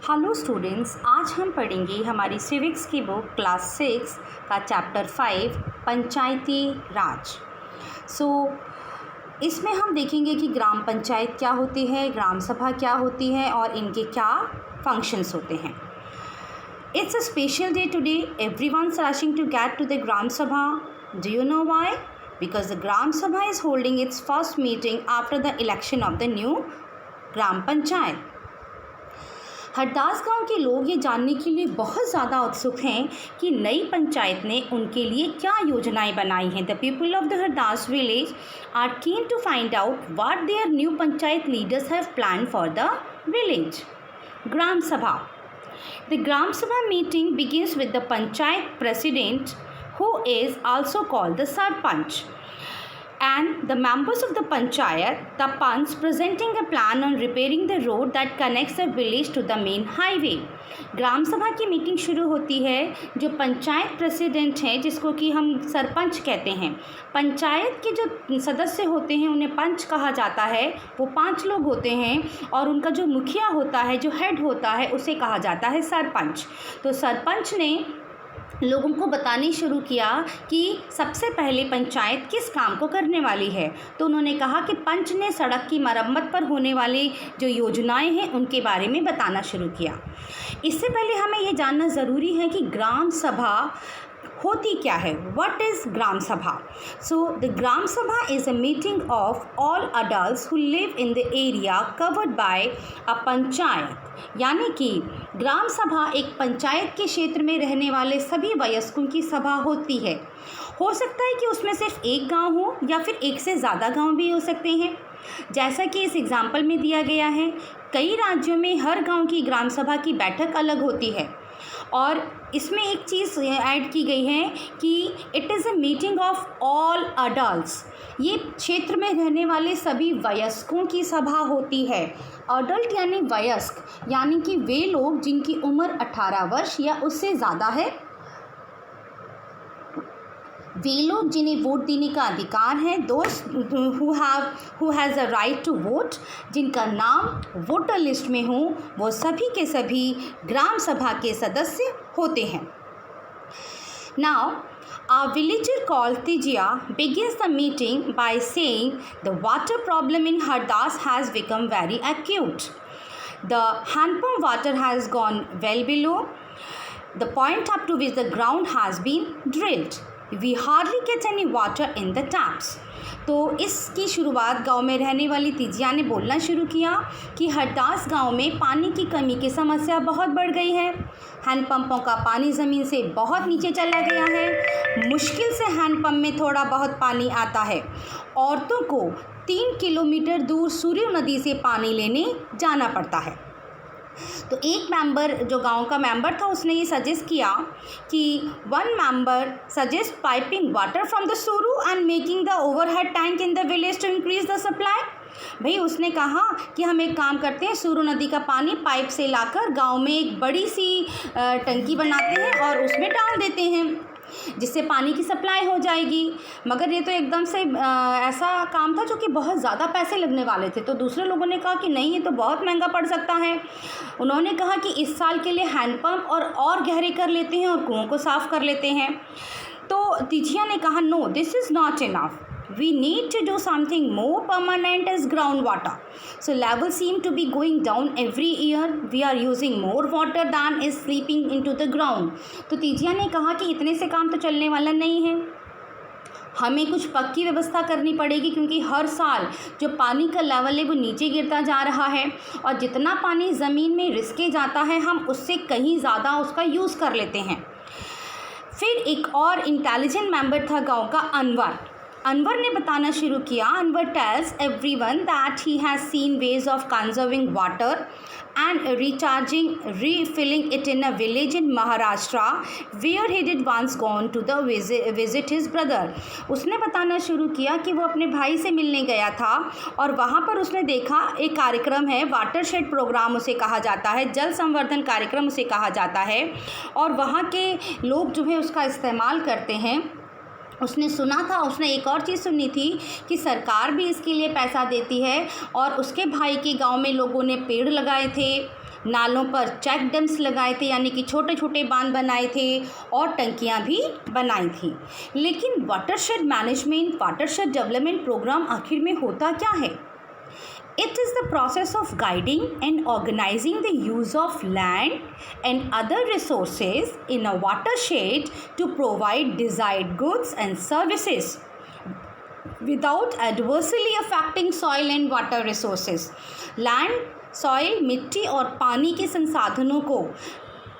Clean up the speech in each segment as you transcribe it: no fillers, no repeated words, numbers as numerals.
Hello students, आज हम पढ़ेंगे हमारी सिविक्स की बुक क्लास 6 का चैप्टर 5 पंचायती राज। इसमें हम देखेंगे कि ग्राम पंचायत क्या होती है, ग्राम सभा क्या होती है और इनके क्या फंक्शंस होते हैं। It's a special day today, everyone's rushing to get to the Gram Sabha. Do you know why? Because the Gram Sabha is holding its first meeting after the election of the new Gram Panchayat. Hardas गांव के लोग ये जानने के लिए बहुत ज़्यादा उत्सुक हैं कि नई पंचायत ने उनके लिए क्या योजनाएं बनाई हैं। The people of the Hardas village are keen to find out what their new panchayat leaders have plan for the village. Gram sabha. The gram sabha meeting begins with the panchayat president who is also called the sarpanch and the members of the panchayat, the panch, presenting a plan on repairing the road that connects the village to the main highway. ग्राम सभा की meeting शुरू होती है। जो panchayat president है, जिसको कि हम सरपंच कहते हैं, पंचायत के जो सदस्य होते हैं उन्हें पंच कहा जाता है। वो 5 लोग होते हैं और उनका जो मुखिया होता है, जो हेड होता है, उसे कहा जाता है सरपंच। तो सरपंच ने लोगों को बताने शुरू किया कि सबसे पहले पंचायत किस काम को करने वाली है। तो उन्होंने कहा कि पंच ने सड़क की मरम्मत पर होने वाली जो योजनाएं हैं उनके बारे में बताना शुरू किया। इससे पहले हमें ये जानना ज़रूरी है कि ग्राम सभा होती क्या है। व्हाट इज़ ग्राम सभा? सो the gram sabha is a meeting of all adults who live in the area covered by a panchayat. यानी कि ग्राम सभा एक पंचायत के क्षेत्र में रहने वाले सभी वयस्कों की सभा होती है। हो सकता है कि उसमें सिर्फ एक गांव हो या फिर एक से ज़्यादा गांव भी हो सकते हैं, जैसा कि इस एग्जाम्पल में दिया गया है। कई राज्यों में हर गांव की ग्राम सभा की बैठक अलग होती है और इसमें एक चीज़ ऐड की गई है कि it is a meeting of all adults. ये क्षेत्र में रहने वाले सभी वयस्कों की सभा होती है। अडल्ट यानी वयस्क, यानी कि वे लोग जिनकी उम्र 18 वर्ष या उससे ज़्यादा है, वे लोग जिन्हें वोट देने का अधिकार है। दोस्त who has a right to vote, जिनका नाम वोटर लिस्ट में हो, वो सभी के सभी ग्राम सभा के सदस्य होते हैं। Now our villager called Tijia begins the meeting by saying the water problem in Hardas has become very acute. The hand pump water has gone well below the point up to which the ground has been drilled. We hardly get any water in the taps. तो इसकी शुरुआत गांव में रहने वाली तिजिया ने बोलना शुरू किया कि हरदास गांव में पानी की कमी की समस्या बहुत बढ़ गई है। हैंडपंपों का पानी ज़मीन से बहुत नीचे चला गया है। मुश्किल से हैंडपंप में थोड़ा बहुत पानी आता है। औरतों को 3 किलोमीटर दूर सूर्य नदी से पानी लेने जाना पड़ता है। तो एक मेंबर, जो गांव का मेंबर था, उसने ये सजेस्ट किया कि one member suggest piping water from the Suru and making the overhead tank in the village to increase the supply. भाई उसने कहा कि हम एक काम करते हैं, सूरू नदी का पानी पाइप से लाकर गांव में एक बड़ी सी टंकी बनाते हैं और उसमें डाल देते हैं, जिससे पानी की सप्लाई हो जाएगी। मगर ये तो एकदम से ऐसा काम था जो कि बहुत ज़्यादा पैसे लगने वाले थे। तो दूसरे लोगों ने कहा कि नहीं, ये तो बहुत महंगा पड़ सकता है। उन्होंने कहा कि इस साल के लिए हैंडपम्प और गहरे कर लेते हैं और कुओं को साफ़ कर लेते हैं। तो तिजिया ने कहा no, this is not enough. We need to do something more permanent as groundwater. So levels seem to be going down every year. We are using more water than is seeping into the ground. तो तिजिया ने कहा कि इतने से काम तो चलने वाला नहीं है, हमें कुछ पक्की व्यवस्था करनी पड़ेगी, क्योंकि हर साल जो पानी का लेवल है वो नीचे गिरता जा रहा है और जितना पानी ज़मीन में रिसके जाता है हम उससे कहीं ज़्यादा उसका यूज़ कर लेते हैं। फिर एक और इंटेलिजेंट मेंबर था गाँव का, अनवर ने बताना शुरू किया। Anwar tells everyone that he has seen ways of conserving water and refilling it in a village in Maharashtra where he did once gone to the visit his brother. उसने बताना शुरू किया कि वो अपने भाई से मिलने गया था और वहाँ पर उसने देखा एक कार्यक्रम है, वाटरशेड प्रोग्राम उसे कहा जाता है, जल संवर्धन कार्यक्रम उसे कहा जाता है, और वहाँ के लोग जो है उसका इस्तेमाल करते हैं। उसने सुना था, उसने एक और चीज़ सुनी थी कि सरकार भी इसके लिए पैसा देती है और उसके भाई के गांव में लोगों ने पेड़ लगाए थे, नालों पर चेक डैम्स लगाए थे, यानी कि छोटे छोटे बांध बनाए थे, और टंकियां भी बनाई थी। लेकिन watershed management, watershed development programme आखिर में होता क्या है? It is the process of guiding and organizing the use of land and other resources in a watershed to provide desired goods and services without adversely affecting soil and water resources. Land, soil, मिट्टी और पानी के संसाधनों को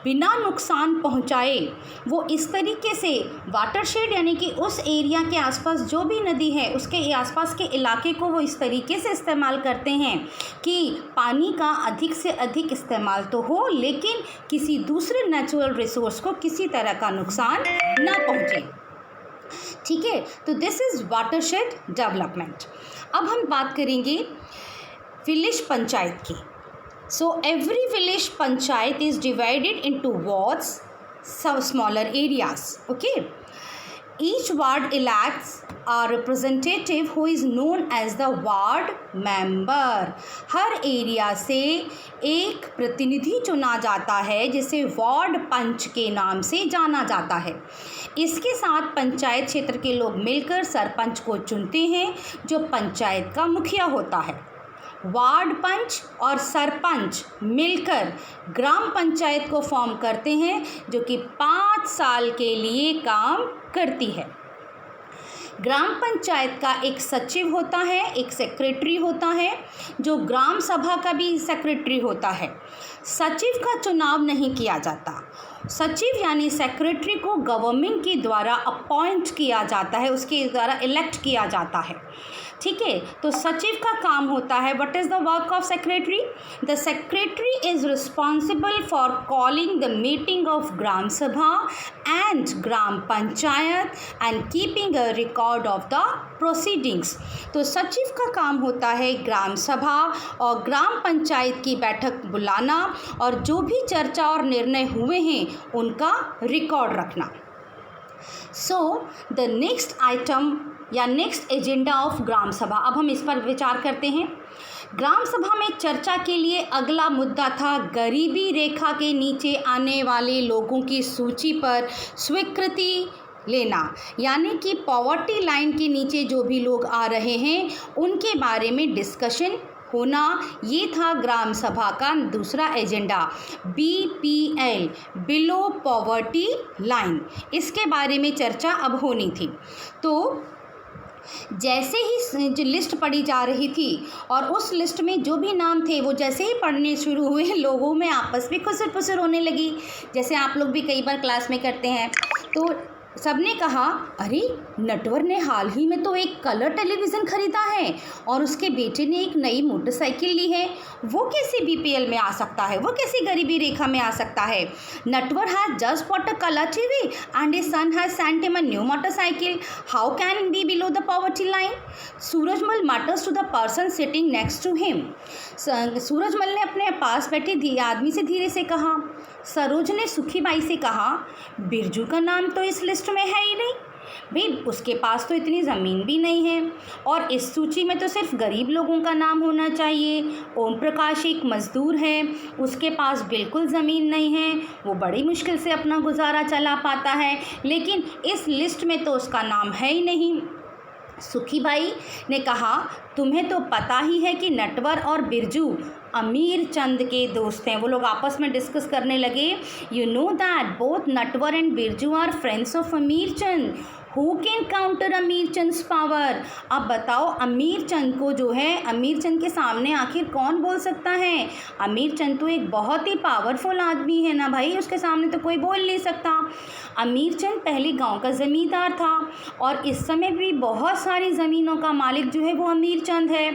बिना नुकसान पहुंचाए वो इस तरीके से वाटरशेड यानी कि उस एरिया के आसपास जो भी नदी है उसके आसपास के इलाके को वो इस तरीके से इस्तेमाल करते हैं कि पानी का अधिक से अधिक इस्तेमाल तो हो, लेकिन किसी दूसरे नेचुरल रिसोर्स को किसी तरह का नुकसान ना पहुंचे। ठीक है, तो दिस इज़ वाटरशेड डेवलपमेंट। अब हम बात करेंगे विलेज पंचायत की। So every village panchayat is divided into wards, some smaller areas. Okay. Each ward elects a representative who is known as the ward member. Her area से एक प्रतिनिधि चुना जाता है जिसे वार्ड पंच के नाम से जाना जाता है। इसके साथ पंचायत क्षेत्र के लोग मिलकर सरपंच को चुनते हैं जो पंचायत का मुखिया होता है। वार्ड पंच और सरपंच मिलकर ग्राम पंचायत को फॉर्म करते हैं जो कि 5 साल के लिए काम करती है। ग्राम पंचायत का एक सचिव होता है, एक सेक्रेटरी होता है, जो ग्राम सभा का भी सेक्रेटरी होता है। सचिव का चुनाव नहीं किया जाता। सचिव यानी सेक्रेटरी को गवर्नमेंट के द्वारा अपॉइंट किया जाता है, उसके द्वारा इलेक्ट किया जाता है। ठीक है, तो सचिव का काम होता है, what is the work of secretary? The secretary is responsible for calling the meeting of gram sabha and gram panchayat and keeping a record of the proceedings. तो सचिव का काम होता है ग्राम सभा और ग्राम पंचायत की बैठक बुलाना और जो भी चर्चा और निर्णय हुए हैं उनका रिकॉर्ड रखना। सो द नेक्स्ट आइटम या नेक्स्ट एजेंडा ऑफ ग्राम सभा, अब हम इस पर विचार करते हैं। ग्राम सभा में चर्चा के लिए अगला मुद्दा था गरीबी रेखा के नीचे आने वाले लोगों की सूची पर स्वीकृति लेना, यानी कि पॉवर्टी लाइन के नीचे जो भी लोग आ रहे हैं उनके बारे में डिस्कशन होना। ये था ग्राम सभा का दूसरा agenda, BPL, below poverty line. इसके बारे में चर्चा अब होनी थी। तो जैसे ही जो लिस्ट पढ़ी जा रही थी और उस लिस्ट में जो भी नाम थे वो जैसे ही पढ़ने शुरू हुए, लोगों में आपस में खुसर पुसर होने लगी, जैसे आप लोग भी कई बार क्लास में करते हैं। तो सबने कहा, अरे नटवर ने हाल ही में तो एक कलर टेलीविज़न खरीदा है और उसके बेटे ने एक नई मोटरसाइकिल ली है, वो कैसे BPL में आ सकता है, वो कैसे गरीबी रेखा में आ सकता है? Natwar has just bought a colour TV and his son has sent him a new motorcycle. How can be below the poverty line? Surajmal matters to the person sitting next to him. Surajmal ने अपने पास बैठे आदमी से धीरे से कहा। सरोज ने सुखीबाई से कहा, बिरजू का नाम तो इस लिस्ट में है ही नहीं भाई, उसके पास तो इतनी ज़मीन भी नहीं है और इस सूची में तो सिर्फ गरीब लोगों का नाम होना चाहिए। ओम प्रकाश एक मज़दूर है, उसके पास बिल्कुल ज़मीन नहीं है, वो बड़ी मुश्किल से अपना गुजारा चला पाता है, लेकिन इस लिस्ट में तो उसका नाम है ही नहीं। सुखीबाई ने कहा, तुम्हें तो पता ही है कि नटवर और बिरजू अमीर चंद के दोस्त हैं। वो लोग आपस में डिस्कस करने लगे, you know that both Natwar and Birju are friends of Amir Chand. Who can counter अमीर चंद पावर? अब बताओ, अमीर चंद को जो है, अमीर चंद के सामने आखिर कौन बोल सकता है? अमीर चंद तो एक बहुत ही पावरफुल आदमी है ना भाई, उसके सामने तो कोई बोल नहीं सकता। अमीर चंद पहले गांव का ज़मींदार था और इस समय भी बहुत सारी ज़मीनों का मालिक जो है वो अमीर चंद है।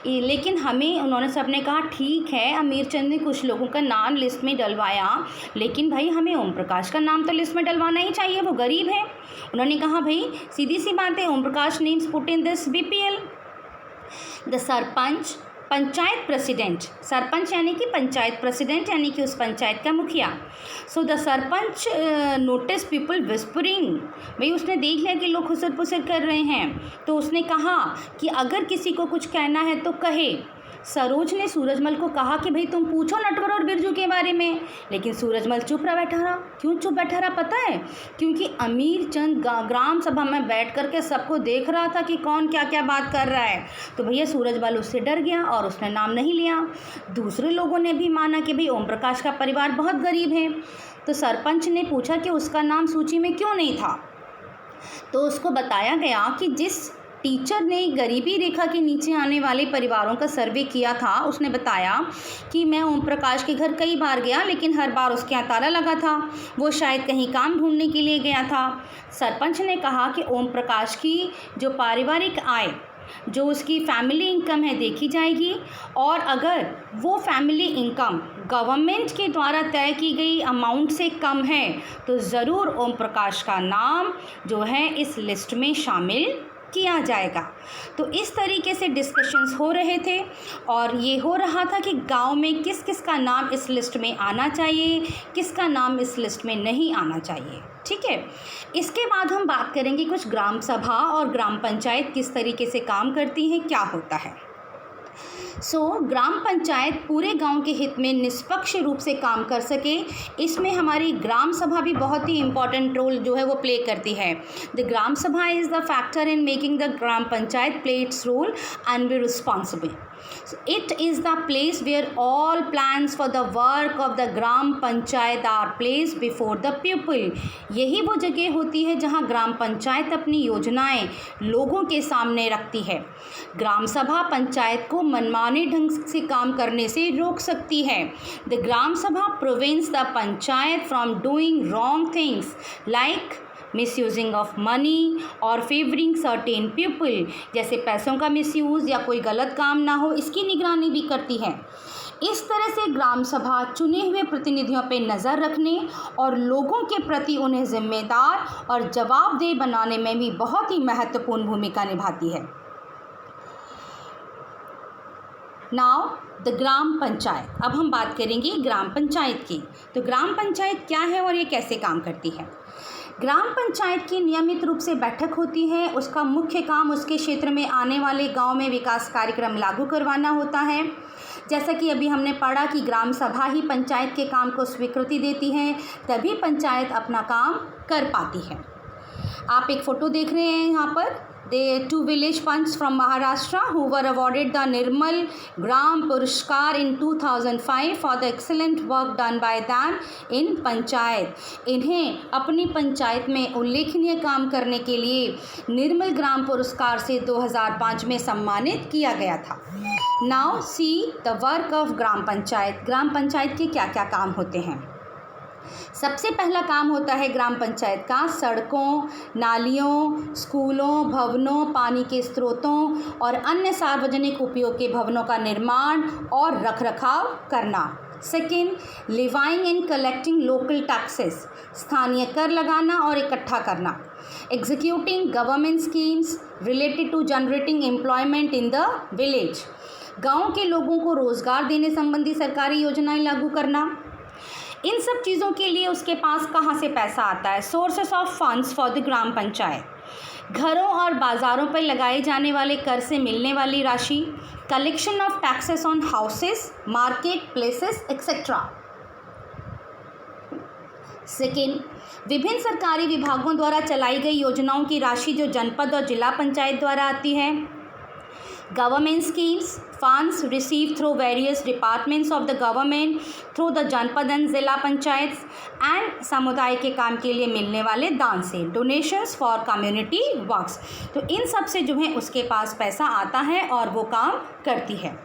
लेकिन हमें, उन्होंने सबने कहा ठीक है, अमीर चंद ने कुछ लोगों का नाम लिस्ट में डलवाया, लेकिन भाई हमें ओम प्रकाश का नाम तो लिस्ट में डलवाना ही चाहिए, वो गरीब है। उन्होंने कहा, भाई सीधी सी बात है, Om Prakash names put in this BPL। The sarpanch, panchayat president, sarpanch यानी कि पंचायत प्रेसिडेंट यानी कि उस पंचायत का मुखिया। So the sarpanch notice people whispering, भाई उसने देख लिया कि लोग खुसर पुसर कर रहे हैं, तो उसने कहा कि अगर किसी को कुछ कहना है तो कहे। सरोज ने सूरजमल को कहा कि भाई तुम पूछो नटवर और बिरजू के बारे में, लेकिन सूरजमल चुप रह बैठा रहा। क्यों चुप बैठा रहा पता है? क्योंकि अमीर चंद ग्राम सभा में बैठ कर के सबको देख रहा था कि कौन क्या क्या बात कर रहा है। तो भैया सूरजमल उससे डर गया और उसने नाम नहीं लिया। दूसरे लोगों ने भी माना कि भाई ओम प्रकाश का परिवार बहुत गरीब है। तो सरपंच ने पूछा कि उसका नाम सूची में क्यों नहीं था। तो उसको बताया गया कि जिस टीचर ने गरीबी रेखा के नीचे आने वाले परिवारों का सर्वे किया था, उसने बताया कि मैं ओम प्रकाश के घर कई बार गया, लेकिन हर बार उसके यहाँ ताला लगा था। वो शायद कहीं काम ढूंढने के लिए गया था। सरपंच ने कहा कि ओम प्रकाश की जो पारिवारिक आय, जो उसकी फैमिली इनकम है, देखी जाएगी, और अगर वो फैमिली इनकम गवर्नमेंट के द्वारा तय की गई अमाउंट से कम है तो ज़रूर ओम प्रकाश का नाम जो है इस लिस्ट में शामिल किया जाएगा। तो इस तरीके से डिस्कशंस हो रहे थे और ये हो रहा था कि गांव में किस किस का नाम इस लिस्ट में आना चाहिए, किसका नाम इस लिस्ट में नहीं आना चाहिए। ठीक है, इसके बाद हम बात करेंगे कुछ ग्राम सभा और ग्राम पंचायत किस तरीके से काम करती हैं, क्या होता है। ग्राम पंचायत पूरे गांव के हित में निष्पक्ष रूप से काम कर सके, इसमें हमारी ग्राम सभा भी बहुत ही इम्पॉर्टेंट रोल जो है वो प्ले करती है। The gram sabha is the factor in making the gram panchayat play its role and be responsible. It is the place where all plans for the work of the gram panchayat are placed before the people। यही वो जगह होती है जहाँ ग्राम पंचायत अपनी योजनाएं लोगों के सामने रखती है। ग्राम सभा पंचायत को मनमाने ढंग से काम करने से रोक सकती है। द ग्राम सभा prevents the panchayat from doing wrong things like misusing of money और फेवरिंग सर्टेन पीपल, जैसे पैसों का मिसयूज़ या कोई गलत काम ना हो, इसकी निगरानी भी करती है। इस तरह से ग्राम सभा चुने हुए प्रतिनिधियों पर नज़र रखने और लोगों के प्रति उन्हें जिम्मेदार और जवाबदेह बनाने में भी बहुत ही महत्वपूर्ण भूमिका निभाती है। Now the gram panchayat. अब हम बात करेंगे ग्राम पंचायत की। तो ग्राम पंचायत क्या है और ये कैसे काम करती है। ग्राम पंचायत की नियमित रूप से बैठक होती है। उसका मुख्य काम उसके क्षेत्र में आने वाले गांव में विकास कार्यक्रम लागू करवाना होता है। जैसा कि अभी हमने पढ़ा कि ग्राम सभा ही पंचायत के काम को स्वीकृति देती है, तभी पंचायत अपना काम कर पाती है। आप एक फ़ोटो देख रहे हैं यहाँ पर, the two village punchs from Maharashtra who were awarded the Nirmal Gram Puraskar in 2005 for the excellent work done by them in panchayat. इन्हें अपनी पंचायत में उल्लेखनीय काम करने के लिए निर्मल ग्राम पुरस्कार से 2005 में सम्मानित किया गया था। Now see the work of gram panchayat. ग्राम पंचायत के क्या क्या काम होते हैं। सबसे पहला काम होता है ग्राम पंचायत का सड़कों, नालियों, स्कूलों, भवनों, पानी के स्रोतों और अन्य सार्वजनिक उपयोग के भवनों का निर्माण और रखरखाव करना। Second, levying and collecting local taxes, स्थानीय कर लगाना और इकट्ठा करना। Executing government schemes related to generating employment in the village, गाँव के लोगों को रोज़गार देने संबंधी सरकारी योजनाएं लागू करना। इन सब चीज़ों के लिए उसके पास कहाँ से पैसा आता है। Sources of funds for the gram panchayat, घरों और बाज़ारों पर लगाए जाने वाले कर से मिलने वाली राशि, collection of taxes on houses, market places etcetera. Second, विभिन्न सरकारी विभागों द्वारा चलाई गई योजनाओं की राशि जो जनपद और जिला पंचायत द्वारा आती है। Government schemes, funds received through various departments of the government through the जनपद एंड जिला पंचायत एंड समुदाय के काम के लिए मिलने वाले दान से, डोनेशंस फॉर कम्युनिटी वर्क्स। तो इन सब से जो है उसके पास पैसा आता है और वो काम करती है।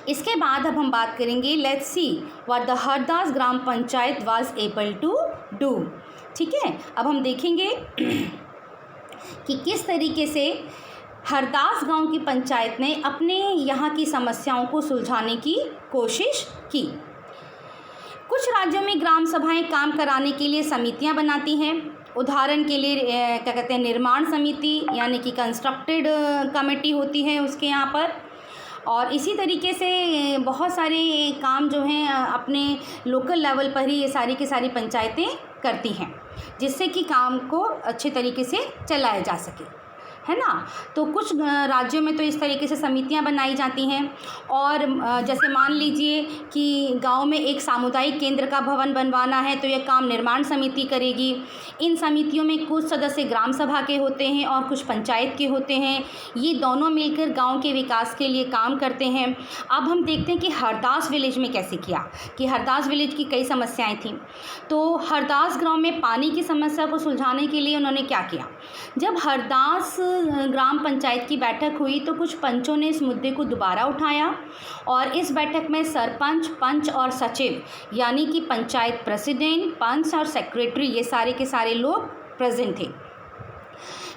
इसके बाद अब हम बात करेंगे, let's see what the Hardas gram panchayat was able to do. ठीक है, अब हम देखेंगे कि किस तरीके से हरदास गांव की पंचायत ने अपने यहाँ की समस्याओं को सुलझाने की कोशिश की। कुछ राज्यों में ग्राम सभाएं काम कराने के लिए समितियां बनाती हैं। उदाहरण के लिए क्या कहते हैं, निर्माण समिति यानी कि कंस्ट्रक्टेड कमेटी होती है उसके यहाँ पर। और इसी तरीके से बहुत सारे काम जो हैं अपने लोकल लेवल पर ही ये सारी की सारी पंचायतें करती हैं, जिससे कि काम को अच्छे तरीके से चलाया जा सके। है ना। तो कुछ राज्यों में तो इस तरीके से समितियां बनाई जाती हैं। और जैसे मान लीजिए कि गांव में एक सामुदायिक केंद्र का भवन बनवाना है तो यह काम निर्माण समिति करेगी। इन समितियों में कुछ सदस्य ग्राम सभा के होते हैं और कुछ पंचायत के होते हैं। ये दोनों मिलकर गांव के विकास के लिए काम करते हैं। अब हम देखते हैं कि हरदास विलेज में कैसे किया, कि हरदास विलेज की कई समस्याएं थीं। तो हरदास गांव में पानी की समस्या को सुलझाने के लिए उन्होंने क्या किया, जब हरदास ग्राम पंचायत की बैठक हुई तो कुछ पंचों ने इस मुद्दे को दोबारा उठाया और इस बैठक में सरपंच, पंच और सचिव यानी कि पंचायत प्रेसिडेंट, पंच और सेक्रेटरी, ये सारे के सारे लोग प्रेजेंट थे।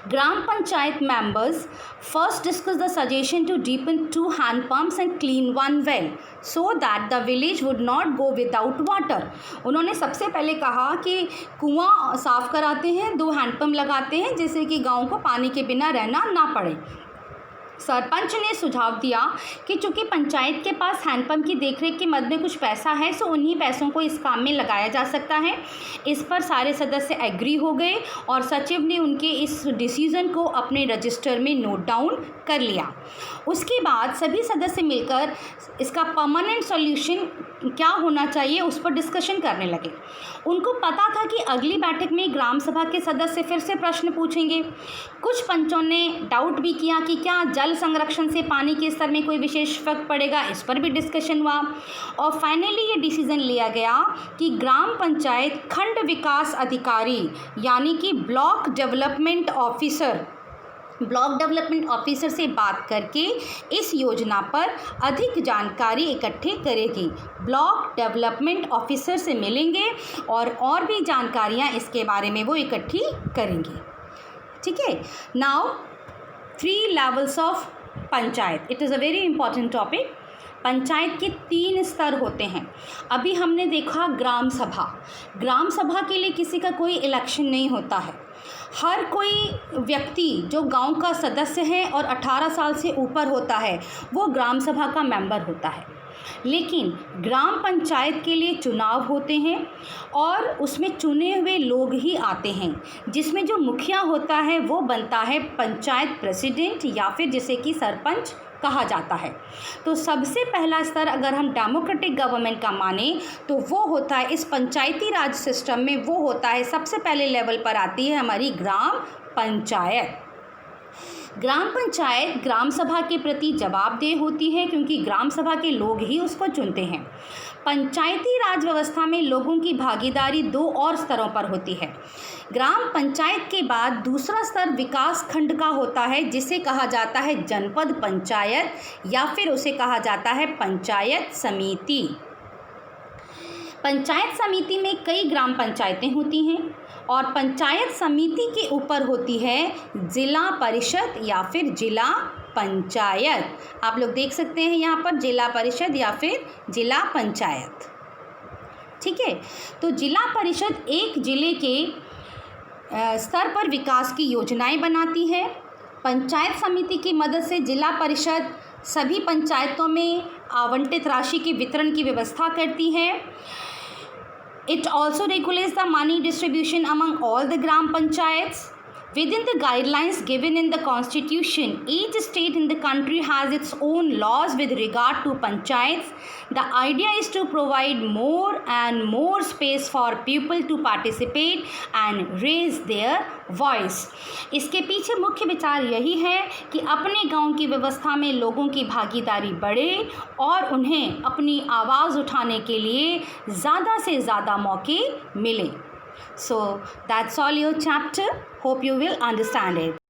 Gram Panchayat members first discussed the suggestion to deepen 2 hand pumps and clean 1 well so that the village would not go without water. उन्होंने सबसे पहले कहा कि कुआं साफ कराते हैं, 2 हैंडपम्प लगाते हैं जिससे कि गांव को पानी के बिना रहना ना पड़े। सरपंच ने सुझाव दिया कि चूंकि पंचायत के पास हैंडपम्प की देखरेख के मद में कुछ पैसा है सो उन्हीं पैसों को इस काम में लगाया जा सकता है। इस पर सारे सदस्य एग्री हो गए और सचिव ने उनके इस डिसीजन को अपने रजिस्टर में नोट डाउन कर लिया। उसके बाद सभी सदस्य मिलकर इसका परमानेंट सॉल्यूशन क्या होना चाहिए उस पर डिस्कशन करने लगे। उनको पता था कि अगली बैठक में ग्राम सभा के सदस्य फिर से प्रश्न पूछेंगे। कुछ पंचों ने डाउट भी किया कि क्या जल संरक्षण से पानी के स्तर में कोई विशेष फर्क पड़ेगा, इस पर भी डिस्कशन हुआ और फाइनली ये डिसीजन लिया गया कि ग्राम पंचायत खंड विकास अधिकारी यानी कि ब्लॉक डेवलपमेंट ऑफिसर से बात करके इस योजना पर अधिक जानकारी इकट्ठी करेगी। ब्लॉक डेवलपमेंट ऑफिसर से मिलेंगे और भी जानकारियां इसके बारे में वो इकट्ठी करेंगे। ठीक है। Now 3 levels of panchayat, it is a very important topic. Panchayat के 3 स्तर होते हैं। अभी हमने देखा ग्राम सभा। ग्राम सभा के लिए किसी का कोई इलेक्शन नहीं होता है। हर कोई व्यक्ति जो गांव का सदस्य है और 18 साल से ऊपर होता है वो ग्राम सभा का मेंबर होता है। लेकिन ग्राम पंचायत के लिए चुनाव होते हैं और उसमें चुने हुए लोग ही आते हैं, जिसमें जो मुखिया होता है वो बनता है पंचायत प्रेसिडेंट या फिर जिसे कि सरपंच कहा जाता है। तो सबसे पहला स्तर अगर हम डेमोक्रेटिक गवर्नमेंट का माने तो वो होता है इस पंचायती राज सिस्टम में, वो होता है सबसे पहले लेवल पर आती है हमारी ग्राम पंचायत। ग्राम पंचायत ग्राम सभा के प्रति जवाबदेह होती है क्योंकि ग्राम सभा के लोग ही उसको चुनते हैं। पंचायती राज व्यवस्था में लोगों की भागीदारी 2 और स्तरों पर होती है। ग्राम पंचायत के बाद दूसरा स्तर विकास खंड का होता है जिसे कहा जाता है जनपद पंचायत या फिर उसे कहा जाता है पंचायत समिति। पंचायत समिति में कई ग्राम पंचायतें होती हैं और पंचायत समिति के ऊपर होती है जिला परिषद या फिर जिला पंचायत। आप लोग देख सकते हैं यहाँ पर जिला परिषद या फिर जिला पंचायत। ठीक है। तो जिला परिषद एक जिले के स्तर पर विकास की योजनाएं बनाती है। पंचायत समिति की मदद से जिला परिषद सभी पंचायतों में आवंटित राशि के वितरण की व्यवस्था करती है। It also regulates the money distribution among all the gram panchayats. Within the guidelines given in the constitution, each state in the country has its own laws with regard to panchayats. The idea is to provide more and more space for people to participate and raise their voice. इसके पीछे मुख्य विचार यही है कि अपने गांव की व्यवस्था में लोगों की भागीदारी बढ़े और उन्हें अपनी आवाज़ उठाने के लिए ज़्यादा से ज़्यादा मौके मिले। So that's all your chapter. Hope you will understand it.